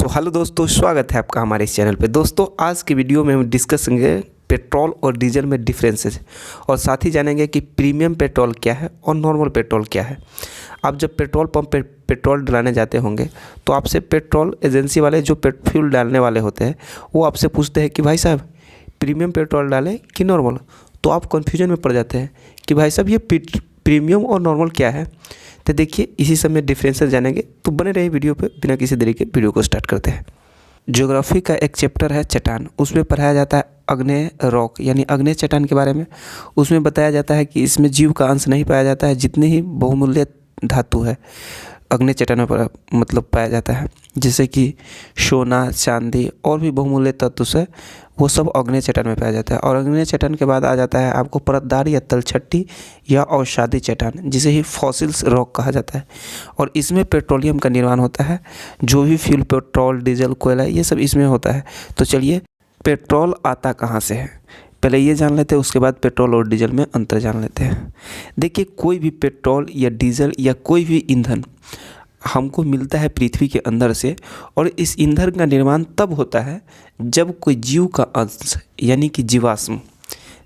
Hello दोस्तों, स्वागत है आपका हमारे इस चैनल पे। दोस्तों, आज की वीडियो में हम डिस्कस करेंगे पेट्रोल और डीजल में डिफरेंसेस और साथ ही जानेंगे कि प्रीमियम पेट्रोल क्या है और नॉर्मल पेट्रोल क्या है। आप जब पेट्रोल पंप पे पेट्रोल डलाने जाते होंगे तो आपसे पेट्रोल एजेंसी वाले जो फ्यूल डालने वाले होते हैं वो आपसे पूछते हैं कि भाई साहब प्रीमियम पेट्रोल डालें कि नॉर्मल। तो आप कन्फ्यूजन में पड़ जाते हैं कि भाई साहब ये प्रीमियम और नॉर्मल क्या है। तो देखिए, इसी समय डिफरेंसेस जानेंगे, तो बने रहिए वीडियो पे। बिना किसी देरी के वीडियो को स्टार्ट करते हैं। ज्योग्राफी का एक चैप्टर है चट्टान, उसमें पढ़ाया जाता है आग्नेय रॉक यानी आग्नेय चट्टान के बारे में। उसमें बताया जाता है कि इसमें जीव का अंश नहीं पाया जाता है, जितने ही बहुमूल्य धातु है आग्नेय चट्टानों पर मतलब पाया जाता है, जैसे कि सोना, चांदी और भी बहुमूल्य तत्व से वो सब आग्नेय चट्टान में पाया जाता है। और आग्नेय चट्टान के बाद आ जाता है आपको परतदार या तलछट्टी या अवसादी चट्टान, जिसे ही फॉसिल्स रॉक कहा जाता है। और इसमें पेट्रोलियम का निर्माण होता है, जो भी फ्यूल पेट्रोल, डीजल, कोयला ये सब इसमें होता है। तो चलिए, पेट्रोल आता कहाँ से है पहले ये जान लेते हैं, उसके बाद पेट्रोल और डीजल में अंतर जान लेते हैं। देखिए, कोई भी पेट्रोल या डीजल या कोई भी ईंधन हमको मिलता है पृथ्वी के अंदर से, और इस ईंधन का निर्माण तब होता है जब कोई जीव का अंश यानी कि जीवाश्म,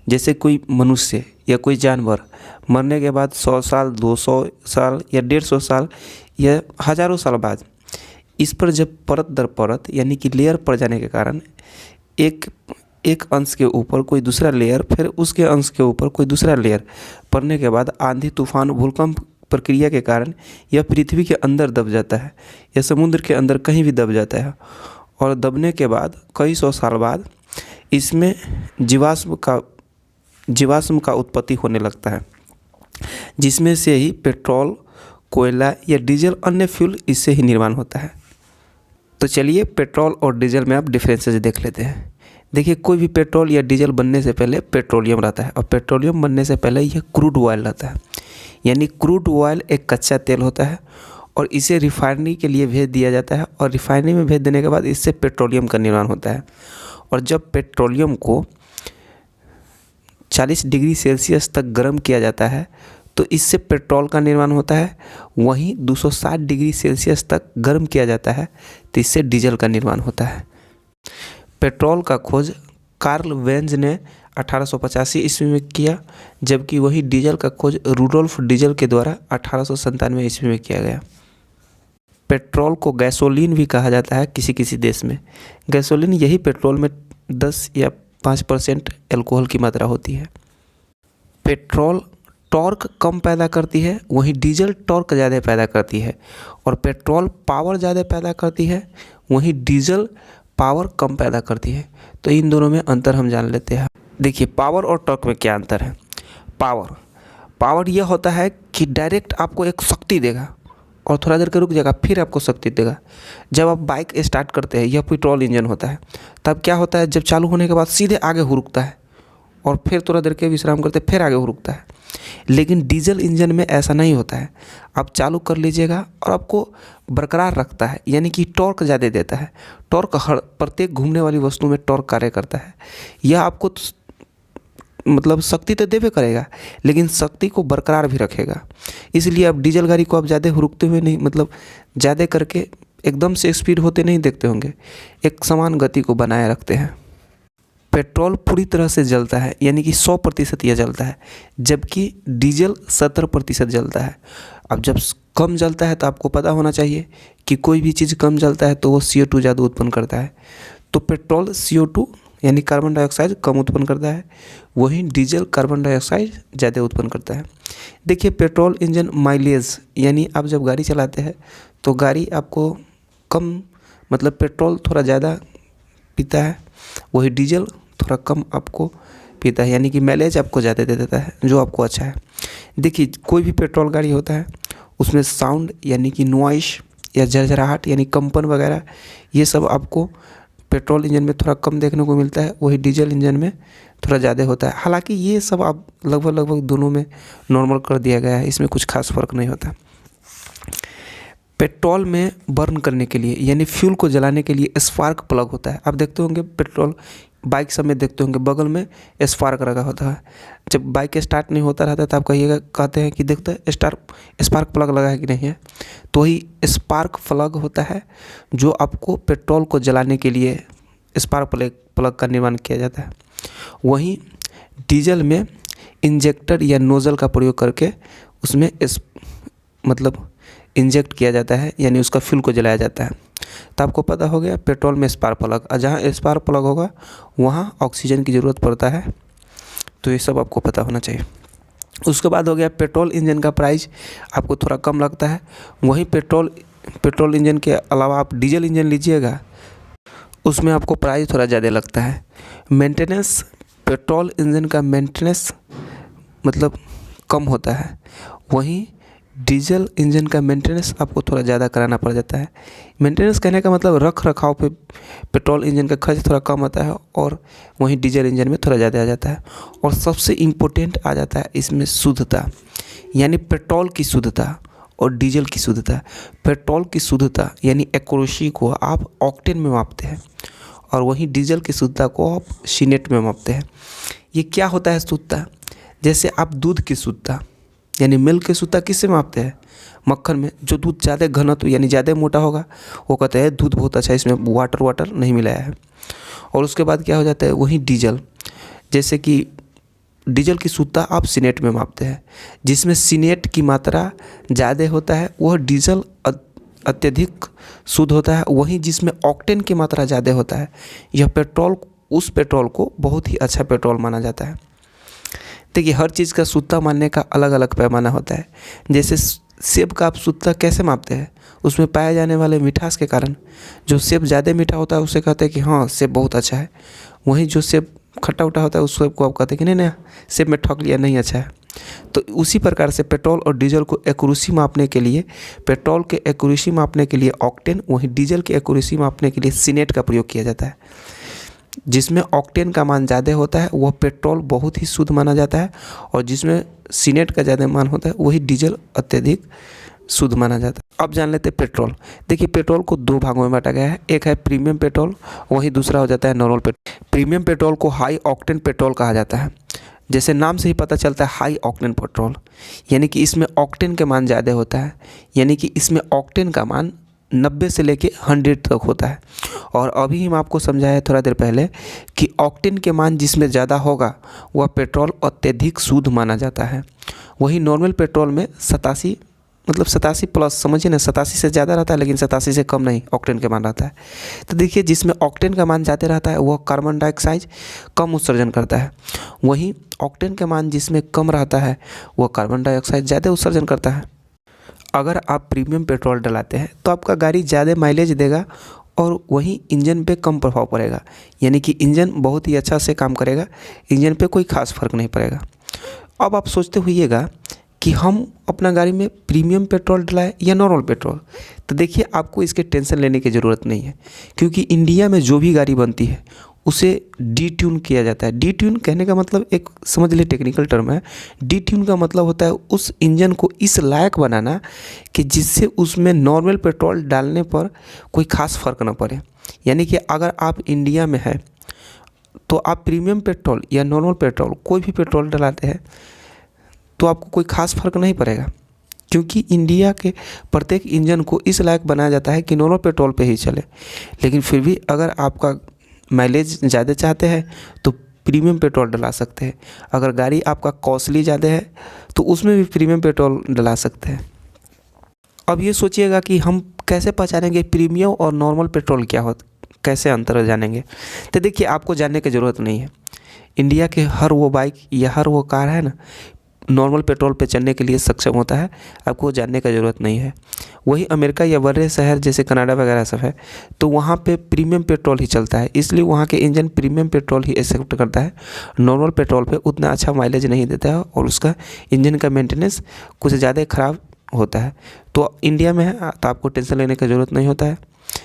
जैसे कोई मनुष्य या कोई जानवर मरने के बाद 100 साल, 200 साल या 150 साल या हज़ारों साल बाद इस पर जब परत दर परत यानी कि लेयर पड़ जाने के कारण एक अंश के ऊपर कोई दूसरा लेयर, फिर उसके अंश के ऊपर कोई दूसरा लेयर पड़ने के बाद आंधी, तूफान, भूकंप प्रक्रिया के कारण यह पृथ्वी के अंदर दब जाता है या समुद्र के अंदर कहीं भी दब जाता है। और दबने के बाद कई सौ साल बाद इसमें जीवाश्म का उत्पत्ति होने लगता है, जिसमें से ही पेट्रोल, कोयला या डीजल, अन्य फ्यूल इससे ही निर्माण होता है। तो चलिए, पेट्रोल और डीजल में आप डिफरेंसेस देख लेते हैं। देखिए, कोई भी पेट्रोल या डीजल बनने से पहले पेट्रोलियम रहता है, और पेट्रोलियम बनने से पहले यह क्रूड ऑयल रहता है। यानी क्रूड ऑयल एक कच्चा तेल होता है और इसे रिफाइनरी के लिए भेज दिया जाता है, और रिफाइनरी में भेज देने के बाद इससे पेट्रोलियम का निर्माण होता है। और जब पेट्रोलियम को 40 डिग्री सेल्सियस तक गर्म किया जाता है तो इससे पेट्रोल का निर्माण होता है। वहीं 260 डिग्री सेल्सियस तक गर्म किया जाता है तो इससे डीजल का निर्माण होता है। पेट्रोल का खोज कार्ल वेंज ने 1885 ईस्वी में किया, जबकि वही डीजल का खोज रुडोल्फ डीजल के द्वारा 1897 ईस्वी में किया गया। पेट्रोल को गैसोलीन भी कहा जाता है किसी किसी देश में। गैसोलीन यही पेट्रोल में 10 या 5% अल्कोहल की मात्रा होती है। पेट्रोल टॉर्क कम पैदा करती है, वहीं डीजल टॉर्क ज़्यादा पैदा करती है। और पेट्रोल पावर ज़्यादा पैदा करती है, वहीं डीजल पावर कम पैदा करती है। तो इन दोनों में अंतर हम जान लेते हैं। देखिए, पावर और टॉर्क में क्या अंतर है। पावर यह होता है कि डायरेक्ट आपको एक शक्ति देगा और थोड़ा देर के रुक जाएगा, फिर आपको शक्ति देगा। जब आप बाइक स्टार्ट करते हैं, यह पेट्रोल इंजन होता है, तब क्या होता है, जब चालू होने के बाद सीधे आगे हुरुकता है और फिर थोड़ा देर के विश्राम करते फिर आगे हुरुकता है। लेकिन डीजल इंजन में ऐसा नहीं होता है। आप चालू कर लीजिएगा और आपको बरकरार रखता है, यानी कि टॉर्क ज़्यादा देता है। टॉर्क हर प्रत्येक घूमने वाली वस्तु में टॉर्क कार्य करता है। यह आपको मतलब शक्ति तो देवे करेगा, लेकिन शक्ति को बरकरार भी रखेगा। इसलिए आप डीजल गाड़ी को आप ज़्यादा हुरुकते हुए नहीं, मतलब ज़्यादा करके एकदम से स्पीड होते नहीं देखते होंगे, एक समान गति को बनाए रखते हैं। पेट्रोल पूरी तरह से जलता है, यानी कि 100% यह जलता है, जबकि डीजल 70% जलता है। अब जब कम जलता है तो आपको पता होना चाहिए कि कोई भी चीज़ कम जलता है तो वो CO2 ज़्यादा उत्पन्न करता है। तो पेट्रोल CO2 यानी कार्बन डाइऑक्साइड कम उत्पन्न करता है, वहीं डीजल कार्बन डाइऑक्साइड ज़्यादा उत्पन्न करता है। देखिए, पेट्रोल इंजन माइलेज, यानी आप जब गाड़ी चलाते हैं तो गाड़ी आपको कम, मतलब पेट्रोल थोड़ा ज़्यादा पीता है, वही डीजल थोड़ा कम आपको पीता है, यानी कि माइलेज आपको ज़्यादा दे देता है, जो आपको अच्छा है। देखिए, कोई भी पेट्रोल गाड़ी होता है उसमें साउंड यानी कि नॉइस या झरझराहट यानी कंपन वगैरह, ये सब आपको पेट्रोल इंजन में थोड़ा कम देखने को मिलता है, वही डीजल इंजन में थोड़ा ज़्यादा होता है। हालांकि ये सब आप लगभग दोनों में नॉर्मल कर दिया गया है, इसमें कुछ खास फर्क नहीं होता। पेट्रोल में बर्न करने के लिए यानी फ्यूल को जलाने के लिए स्पार्क प्लग होता है। आप देखते होंगे पेट्रोल बाइक सब में देखते होंगे बगल में स्पार्क रखा होता है। जब बाइक स्टार्ट नहीं होता रहता तब कहिएगा, कहते हैं कि देखते हैं स्पार्क प्लग लगा है कि नहीं है। तो ही स्पार्क प्लग होता है जो आपको पेट्रोल को जलाने के लिए स्पार्क प्लग का निर्माण किया जाता है। वहीं डीजल में इंजेक्टर या नोज़ल का प्रयोग करके उसमें मतलब इंजेक्ट किया जाता है, यानी उसका फ्यूल को जलाया जाता है। तो आपको पता हो गया पेट्रोल में स्पार्क प्लग, और जहाँ स्पार्क प्लग होगा वहाँ ऑक्सीजन की ज़रूरत पड़ता है। तो ये सब आपको पता होना चाहिए। उसके बाद हो गया पेट्रोल इंजन का प्राइस आपको थोड़ा कम लगता है। वहीं पेट्रोल इंजन के अलावा आप डीजल इंजन लीजिएगा, उसमें आपको प्राइस थोड़ा ज़्यादा लगता है। मेंटेनेंस, पेट्रोल इंजन का मेंटेनेंस मतलब कम होता है। वहीं डीजल इंजन का मेंटेनेंस आपको थोड़ा ज़्यादा कराना पड़ जाता है। मेंटेनेंस कहने का मतलब रख रखाव पे पेट्रोल इंजन का खर्च थोड़ा कम आता है, और वहीं डीजल इंजन में थोड़ा ज़्यादा आ जाता है। और सबसे इम्पोर्टेंट आ जाता है इसमें शुद्धता, यानी पेट्रोल की शुद्धता और डीजल की शुद्धता। पेट्रोल की शुद्धता यानी एक्यूरेसी को आप ऑक्टेन में मापते हैं, और वहीं डीजल की शुद्धता को आप सीनेट में मापते हैं। ये क्या होता है शुद्धता? जैसे आप दूध की शुद्धता यानी मिल्क की शुद्धता किससे मापते हैं? मक्खन में। जो दूध ज़्यादा घनत्व यानी ज़्यादा मोटा होगा वो कहते हैं दूध बहुत अच्छा है, इसमें वाटर नहीं मिलाया है। और उसके बाद क्या हो जाता है, वहीं डीजल, जैसे कि डीजल की शुद्धता आप सीनेट में मापते हैं। जिसमें सीनेट की मात्रा ज़्यादा होता है वह डीजल अत्यधिक शुद्ध होता है। वहीं जिसमें ऑक्टेन की मात्रा ज़्यादा होता है यह पेट्रोल, उस पेट्रोल को बहुत ही अच्छा पेट्रोल माना जाता है। देखिए हर चीज़ का शुद्धता मानने का अलग अलग पैमाना होता है। जैसे सेब का आप शुद्धता कैसे मापते हैं? उसमें पाए जाने वाले मिठास के कारण। जो सेब ज़्यादा मीठा होता है उसे कहते हैं कि हाँ सेब बहुत अच्छा है। वहीं जो सेब खट्टा उठा होता है उस सेब को आप कहते हैं कि नहीं सेब में ठग लिया, नहीं अच्छा है। तो उसी प्रकार से पेट्रोल और डीजल को एक्यूरेसी मापने के लिए, पेट्रोल के एक्यूरेसी मापने के लिए ऑक्टेन, वहीं डीजल की एक्यूरेसी मापने के लिए सीनेट का प्रयोग किया जाता है। जिसमें ऑक्टेन का मान ज़्यादा होता है वह पेट्रोल बहुत ही शुद्ध माना जाता है, और जिसमें सीनेट का ज़्यादा मान होता है वही डीजल अत्यधिक शुद्ध माना जाता है। अब जान लेते हैं पेट्रोल। देखिए पेट्रोल को दो भागों में बांटा गया है, एक है प्रीमियम पेट्रोल, वहीं दूसरा हो जाता है नॉर्मल पेट्रोल। प्रीमियम पेट्रोल को हाई ऑक्टेन पेट्रोल कहा जाता है। जैसे नाम से ही पता चलता है हाई ऑक्टेन पेट्रोल, यानी कि इसमें ऑक्टेन के मान ज़्यादा होता है, यानी कि इसमें ऑक्टेन का मान 90 से लेके 100 तक होता है। और अभी हम आपको समझाया थोड़ा देर पहले कि ऑक्टेन के मान जिसमें ज़्यादा होगा वह पेट्रोल अत्यधिक शुद्ध माना जाता है। वही नॉर्मल पेट्रोल में 87 मतलब 87 प्लस, समझिए ना 87 से ज़्यादा रहता है लेकिन 87 से कम नहीं ऑक्टेन के मान रहता है। तो देखिए जिसमें ऑक्टेन का मान ज़्यादा रहता है वह कार्बन डाइऑक्साइड कम उत्सर्जन करता है। वहीं ऑक्टेन का मान जिसमें कम रहता है वह कार्बन डाइऑक्साइड ज़्यादा उत्सर्जन करता है। अगर आप प्रीमियम पेट्रोल डलाते हैं तो आपका गाड़ी ज़्यादा माइलेज देगा, और वहीं इंजन पे कम प्रभाव पड़ेगा, यानी कि इंजन बहुत ही अच्छा से काम करेगा, इंजन पे कोई खास फर्क नहीं पड़ेगा। अब आप सोचते होइएगा कि हम अपना गाड़ी में प्रीमियम पेट्रोल डलाएं या नॉर्मल पेट्रोल। तो देखिए आपको इसके टेंशन लेने की ज़रूरत नहीं है, क्योंकि इंडिया में जो भी गाड़ी बनती है उसे डी ट्यून किया जाता है। डी ट्यून कहने का मतलब एक समझ लिए टेक्निकल टर्म है। डी ट्यून का मतलब होता है उस इंजन को इस लायक बनाना कि जिससे उसमें नॉर्मल पेट्रोल डालने पर कोई खास फ़र्क ना पड़े। यानी कि अगर आप इंडिया में है तो आप प्रीमियम पेट्रोल या नॉर्मल पेट्रोल कोई भी पेट्रोल डलाते हैं तो आपको कोई खास फ़र्क नहीं पड़ेगा, क्योंकि इंडिया के प्रत्येक इंजन को इस लायक बनाया जाता है कि नॉर्मल पेट्रोल पे ही चले। लेकिन फिर भी अगर आपका माइलेज ज़्यादा चाहते हैं तो प्रीमियम पेट्रोल डला सकते हैं। अगर गाड़ी आपका कॉस्टली ज़्यादा है तो उसमें भी प्रीमियम पेट्रोल डला सकते हैं। अब ये सोचिएगा कि हम कैसे पहचानेंगे प्रीमियम और नॉर्मल पेट्रोल क्या होता, कैसे अंतर जानेंगे? तो देखिए आपको जानने की ज़रूरत नहीं है। इंडिया के हर वो बाइक या हर वो कार है ना नॉर्मल पेट्रोल पे चलने के लिए सक्षम होता है, आपको जानने का ज़रूरत नहीं है। वही अमेरिका या बड़े शहर जैसे कनाडा वगैरह सब है तो वहाँ पे प्रीमियम पेट्रोल ही चलता है, इसलिए वहाँ के इंजन प्रीमियम पेट्रोल ही एक्सेप्ट करता है। नॉर्मल पेट्रोल पे उतना अच्छा माइलेज नहीं देता है और उसका इंजन का मेंटेनेंस कुछ ज़्यादा ख़राब होता है। तो इंडिया में है तो आपको टेंशन लेने की ज़रूरत नहीं होता है,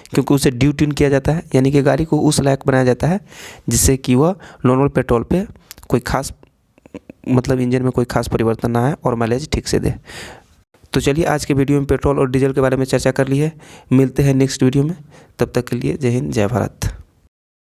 क्योंकि उसे ड्यू ट्यून किया जाता है, यानी कि गाड़ी को उस लायक बनाया जाता है जिससे कि वह नॉर्मल पेट्रोल पे कोई खास मतलब इंजन में कोई खास परिवर्तन ना आए और माइलेज ठीक से दे। तो चलिए आज के वीडियो में पेट्रोल और डीजल के बारे में चर्चा कर ली है। मिलते हैं नेक्स्ट वीडियो में, तब तक के लिए जय हिंद जय भारत।